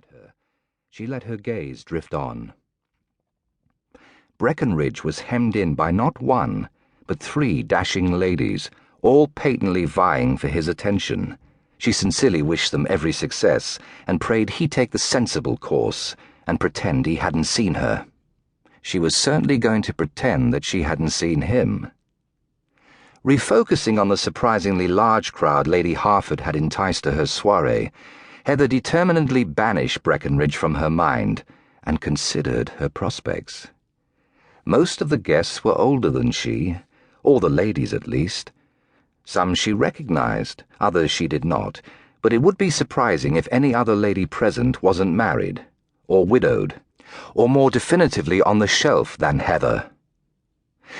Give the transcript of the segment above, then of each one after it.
at her, she let her gaze drift on. Breckenridge was hemmed in by not one, but 3 dashing ladies, all patently vying for his attention. She sincerely wished them every success, and prayed he take the sensible course, and pretend he hadn't seen her. She was certainly going to pretend that she hadn't seen him. Refocusing on the surprisingly large crowd Lady Harford had enticed to her soiree, Heather determinedly banished Breckenridge from her mind, and considered her prospects. Most of the guests were older than she, or the ladies at least. Some she recognized, others she did not, but it would be surprising if any other lady present wasn't married, or widowed, or more definitively on the shelf than Heather.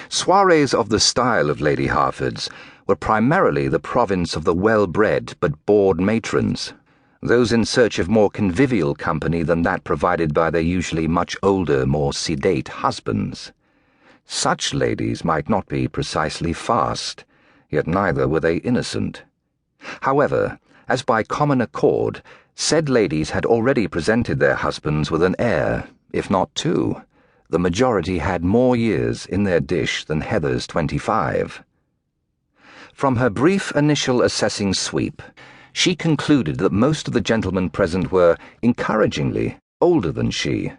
Soirees of the style of Lady Harford's were primarily the province of the well-bred but bored matrons, those in search of more convivial company than that provided by their usually much older, more sedate husbands. Such ladies might not be precisely fast, yet neither were they innocent. However, as by common accord, said ladies had already presented their husbands with an heir, if not 2. The majority had more years in their dish than Heather's 25. From her brief initial assessing sweep, she concluded that most of the gentlemen present were, encouragingly, older than she.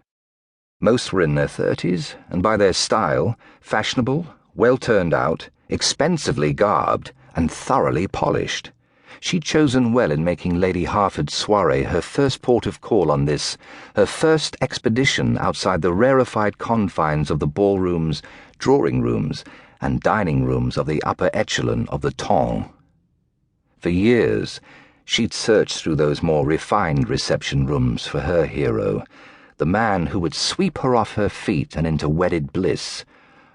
Most were in their 30s, and by their style, fashionable, well turned out, expensively garbed, and thoroughly polished. She'd chosen well in making Lady Harford's soiree her first port of call on this, her first expedition outside the rarefied confines of the ballrooms, drawing-rooms, and dining-rooms of the upper echelon of the ton. For years, she'd searched through those more refined reception rooms for her hero, the man who would sweep her off her feet and into wedded bliss,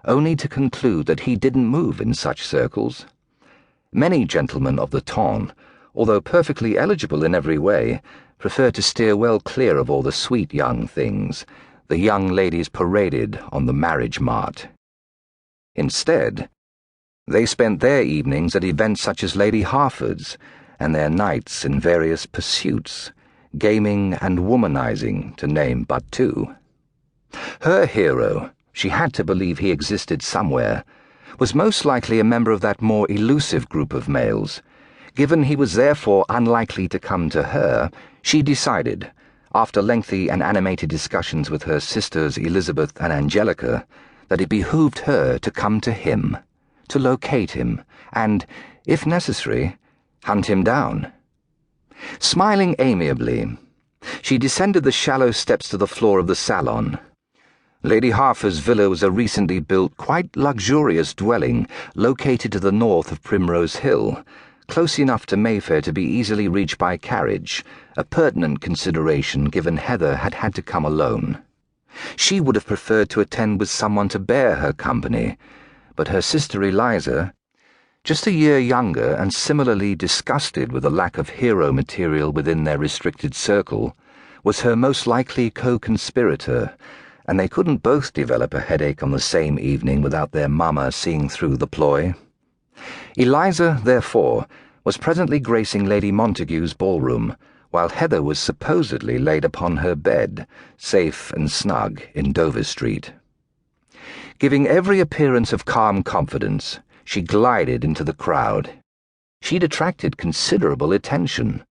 only to conclude that he didn't move in such circles. Many gentlemen of the ton, although perfectly eligible in every way, preferred to steer well clear of all the sweet young things, the young ladies paraded on the marriage mart. Instead, they spent their evenings at events such as Lady Harford's, and their nights in various pursuits, gaming and womanizing, to name but 2. Her hero, she had to believe he existed somewhere, was most likely a member of that more elusive group of males. Given he was therefore unlikely to come to her, she decided, after lengthy and animated discussions with her sisters Elizabeth and Angelica, that it behooved her to come to him, to locate him, and, if necessary, hunt him down. Smiling amiably, she descended the shallow steps to the floor of the salon. Lady Harford's villa was a recently built, quite luxurious dwelling located to the north of Primrose Hill, close enough to Mayfair to be easily reached by carriage, a pertinent consideration given Heather had had to come alone. She would have preferred to attend with someone to bear her company, but her sister Eliza, just a year younger and similarly disgusted with the lack of hero material within their restricted circle, was her most likely co-conspirator, and they couldn't both develop a headache on the same evening without their mamma seeing through the ploy. Eliza, therefore, was presently gracing Lady Montague's ballroom, while Heather was supposedly laid upon her bed, safe and snug in Dover Street. Giving every appearance of calm confidence, she glided into the crowd. She'd attracted considerable attention.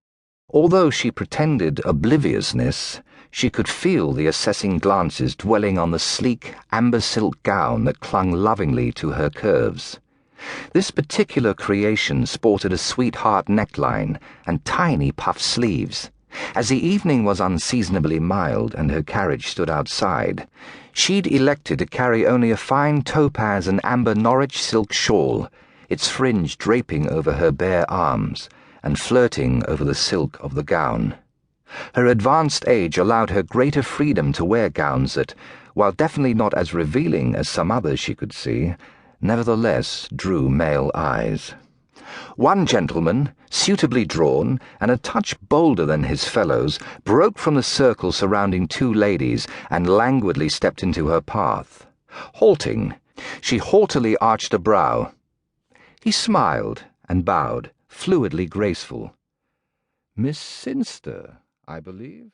Although she pretended obliviousness, she could feel the assessing glances dwelling on the sleek, amber silk gown that clung lovingly to her curves. This particular creation sported a sweetheart neckline and tiny puff sleeves. As the evening was unseasonably mild and her carriage stood outside, she'd elected to carry only a fine topaz and amber Norwich silk shawl, its fringe draping over her bare arms and flirting over the silk of the gown. Her advanced age allowed her greater freedom to wear gowns that, while definitely not as revealing as some others she could see, nevertheless drew male eyes. One gentleman, suitably drawn and a touch bolder than his fellows, broke from the circle surrounding 2 ladies and languidly stepped into her path. Halting, she haughtily arched a brow. He smiled and bowed, fluidly graceful. "Miss Cynster, I believe?"